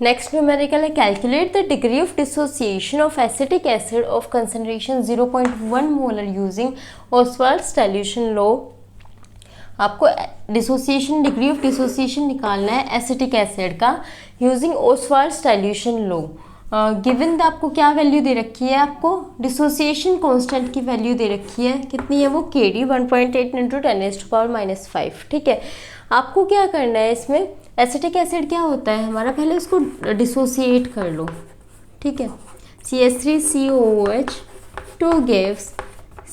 Next numerical है calculate the degree of dissociation of acetic acid of concentration 0.1 molar using Ostwald's solution law. आपको dissociation degree of dissociation निकालना है acetic acid का using Ostwald's solution law. Given आपको क्या value दे रखी है, आपको डिसोसिएशन कांस्टेंट की वैल्यू दे रखी है, कितनी है वो Kd 1.8 इंटू 10⁻⁻⁵। ठीक है, आपको क्या करना है इसमें, एसिटिक एसिड क्या होता है हमारा, पहले उसको डिसोसिएट कर लो। ठीक है, CH3COOH 2 gives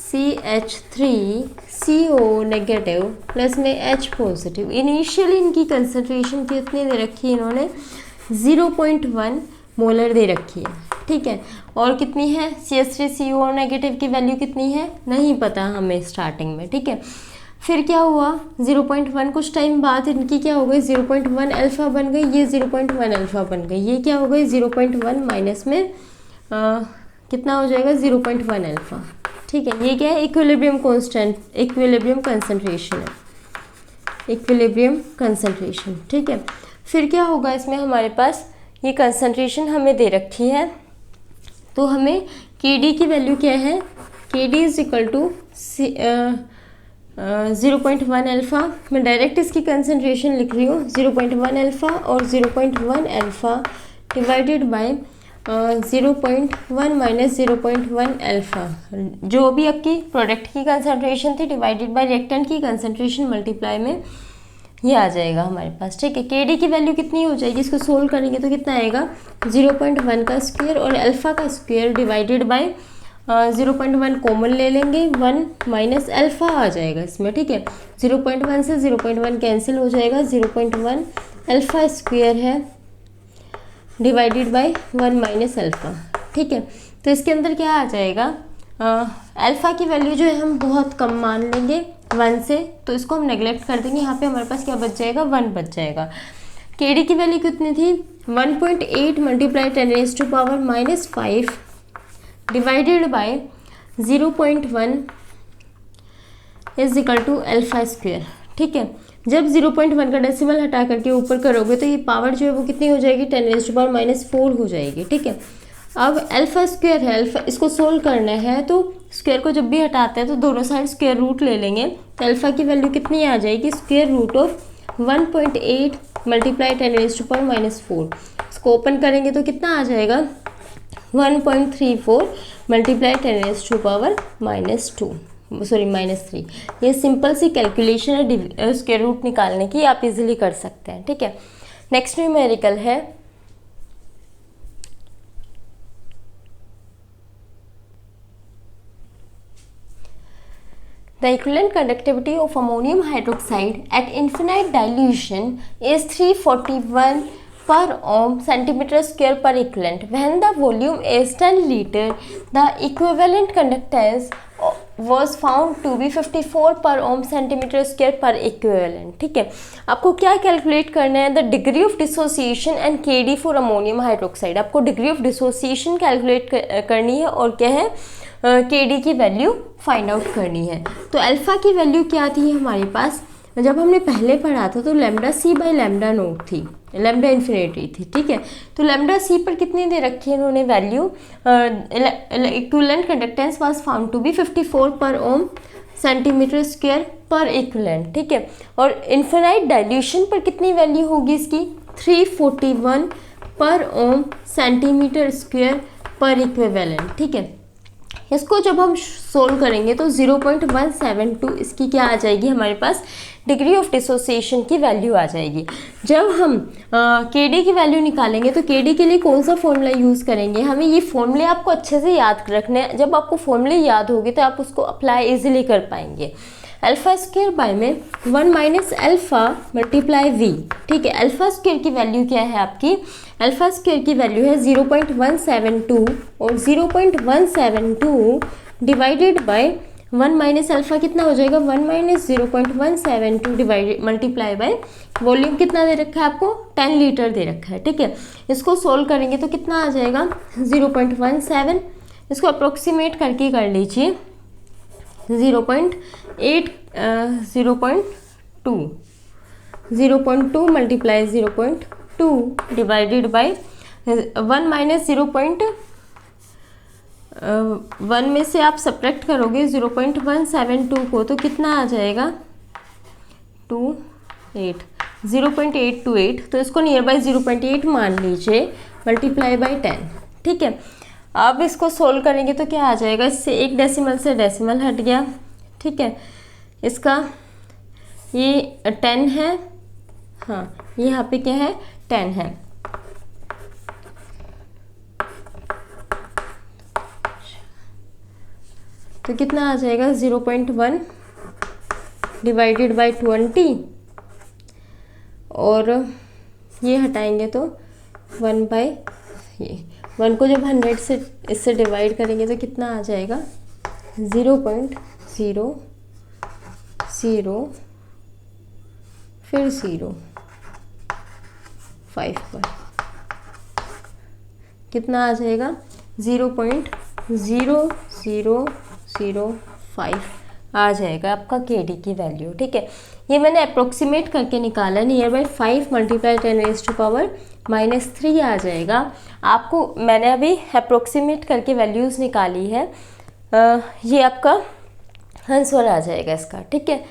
CH3CO negative plus में H पॉजिटिव। इनिशियली इनकी कंसंट्रेशन कितनी दे रखी है इन्होंने, 0.1 मोलर दे रखी है। ठीक है, और कितनी है CH3CO नेगेटिव की वैल्यू कितनी है नहीं पता हमें स्टार्टिंग में। ठीक है, फिर क्या हुआ 0.1, कुछ टाइम बाद इनकी क्या हो गई 0.1 अल्फ़ा बन गई, ये 0.1 अल्फ़ा बन गई, ये क्या हो गई 0.1 माइनस में कितना हो जाएगा 0.1 अल्फ़ा। ठीक है, ये क्या है इक्विलिब्रियम कांस्टेंट, इक्विलिब्रियम कंसंट्रेशन है, इक्विलिब्रियम कंसंट्रेशन। ठीक है, फिर क्या होगा इसमें हमारे पास ये कंसंट्रेशन हमें दे रखी है, तो हमें Kd की वैल्यू क्या है, Kd is equal to 0.1 alpha. मैं डायरेक्ट इसकी कंसंट्रेशन लिख रही हूँ 0.1 अल्फ़ा और 0.1 alpha divided by 0.1 minus 0.1 alpha, जो भी आपकी प्रोडक्ट की कंसंट्रेशन थी डिवाइडेड बाय रिएक्टेंट की कंसंट्रेशन मल्टीप्लाई में ये आ जाएगा हमारे पास। ठीक है, Kd की वैल्यू कितनी हो जाएगी, इसको सोल्व करेंगे तो कितना आएगा 0.1 का स्क्वायर और अल्फ़ा का स्क्वायर डिवाइडेड बाय 0.1 कॉमन ले लेंगे, 1 माइनस अल्फ़ा आ जाएगा इसमें। ठीक है, 0.1 से 0.1 कैंसिल हो जाएगा, 0.1 अल्फ़ा स्क्वायर है डिवाइडेड बाय 1 माइनस अल्फ़ा। ठीक है, तो इसके अंदर क्या आ जाएगा, अल्फ़ा की वैल्यू जो है हम बहुत कम मान लेंगे 1 से, तो इसको हम नेगलेक्ट कर देंगे, यहाँ पे हमारे पास क्या बच जाएगा 1 बच जाएगा। Kd की वैल्यू कितनी थी 1.8 multiply 10⁻⁻⁵ divided by 0.1 is equal to alpha square. ठीक है, जब 0.1 का डेसिमल हटा करके ऊपर करोगे तो ये पावर जो है वो कितनी हो जाएगी 10⁻⁻⁴ हो जाएगी। ठीक है, अब अल्फ़ा स्क्वायर है, अल्फ़ा इसको सोल्व करना है तो स्क्वायर को जब भी हटाते हैं तो दोनों साइड स्क्वायर रूट ले लेंगे, तो अल्फ़ा की वैल्यू कितनी आ जाएगी स्क्वायर रूट ऑफ 1.8 मल्टीप्लाई 10⁻⁻⁴। इसको ओपन करेंगे तो कितना आ जाएगा 1.34 मल्टीप्लाई 10⁻⁻⁻3। ये सिंपल सी कैलकुलेशन है स्क्वायर रूट निकालने की, आप इजीली कर सकते हैं। ठीक है, नेक्स्ट न्यूमेरिकल है The equivalent conductivity of ammonium hydroxide at infinite dilution is 341 per ohm centimeter square per equivalent. When the volume is 10 liter, the equivalent conductance was found to be 54 per ohm centimeter square per equivalent. ठीक है, आपको क्या calculate करना है, the degree of dissociation and Kd for ammonium hydroxide. आपको degree of dissociation calculate करनी है और क्या है Kd की वैल्यू फाइंड आउट करनी है। तो अल्फ़ा की वैल्यू क्या थी हमारे पास, जब हमने पहले पढ़ा था तो lambda C by lambda nought थी, लैम्डा इन्फिनिटी थी। ठीक है, तो लैम्डा सी पर कितनी दे रखी है इन्होंने value, equivalent conductance was found to be 54 पर ओम सेंटीमीटर स्क्वायर पर इक्विवेलेंट। ठीक है, और इन्फिनाइट डाइल्यूशन पर कितनी वैल्यू होगी इसकी 341 पर ओम सेंटीमीटर स्क्वायर पर इक्विवेलेंट। ठीक है, इसको जब हम सोल्व करेंगे तो 0.172 इसकी क्या आ जाएगी हमारे पास डिग्री ऑफ डिसोसिएशन की वैल्यू आ जाएगी। जब हम Kd की वैल्यू निकालेंगे तो Kd के लिए कौन सा फॉर्मूला यूज़ करेंगे, हमें ये फॉर्मूले आपको अच्छे से याद रखने हैं। जब आपको फॉर्मूले याद होगी तो आप उसको अप्लाई इजीली कर पाएंगे। अल्फ़ा स्क्वायर बाय में 1 माइनस अल्फ़ा मल्टीप्लाई वी। ठीक है, अल्फ़ा स्क्वायर की वैल्यू क्या है आपकी, अल्फ़ा स्क्वायर की वैल्यू है 0.172 और 0.172 डिवाइडेड बाय 1 माइनस अल्फ़ा कितना हो जाएगा 1 minus 0.172 divided multiply by volume कितना दे रखा है आपको 10 लीटर दे रखा है। ठीक है, इसको सोल्व करेंगे तो कितना आ जाएगा 0.17, इसको अप्रोक्सीमेट करके कर लीजिए 0.2 मल्टीप्लाई 0.2 2 डिवाइडेड बाई 1 माइनस 0.1 में से आप सब्ट्रैक्ट करोगे 0.172 को, तो कितना आ जाएगा 0.828, तो इसको नियर बाई 0.8 मान लीजिए, मल्टीप्लाई बाई 10। ठीक है, अब इसको सोल्व करेंगे तो क्या आ जाएगा, इससे एक डेसिमल से डेसिमल हट गया। ठीक है, इसका ये 10 है, हाँ ये यहाँ पे क्या है 10 है। तो कितना आ जाएगा 0.1 डिवाइडेड बाई 20, और ये हटाएंगे तो 1 बाई ये 1 को जब 100 से इससे डिवाइड करेंगे तो कितना आ जाएगा 0.0 फिर 0.5 पर कितना आ जाएगा 0.0005 आ जाएगा आपका KD की वैल्यू। ठीक है, ये मैंने अप्रोक्सीमेट करके निकाला, नियर बाई 5 मल्टीप्लाई 10⁻³ आ जाएगा। आपको मैंने अभी अप्रोक्सीमेट करके वैल्यूज़ निकाली है, ये आपका आंसर आ जाएगा इसका। ठीक है,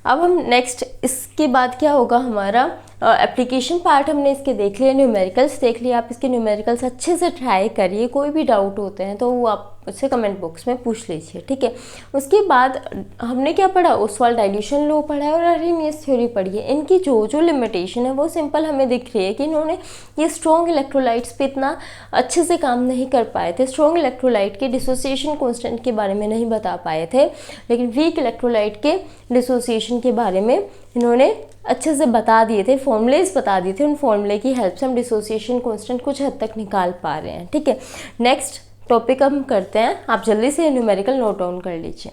अब हम नेक्स्ट इसके बाद क्या होगा, हमारा एप्लीकेशन पार्ट हमने इसके देख लिया, न्यूमेरिकल्स देख लिया। आप इसके न्यूमेरिकल्स अच्छे से ट्राई करिए, कोई भी डाउट होते हैं तो वो आप उससे कमेंट बॉक्स में पूछ लीजिए। ठीक है, उसके बाद हमने क्या पढ़ा, ओसवाल्ड डाइल्यूशन लॉ पढ़ा है और अरेनियस थ्योरी पढ़ी है। इनकी जो लिमिटेशन है वो सिंपल हमें दिख रही है कि इन्होंने ये स्ट्रॉन्ग इलेक्ट्रोलाइट्स पे इतना अच्छे से काम नहीं कर पाए थे। स्ट्रॉन्ग इलेक्ट्रोलाइट के डिसोसिएशन कांस्टेंट के बारे में नहीं बता पाए थे, लेकिन वीक इलेक्ट्रोलाइट के डिसोसिएशन के बारे में इन्होंने अच्छे से बता दिए थे, फॉर्मूलेज बता दिए थे। उन फॉर्मूले की हेल्प से हम डिसोसिएशन कांस्टेंट कुछ हद तक निकाल पा रहे हैं। ठीक है, नेक्स्ट टॉपिक हम करते हैं, आप जल्दी से न्यूमेरिकल नोट डाउन कर लीजिए।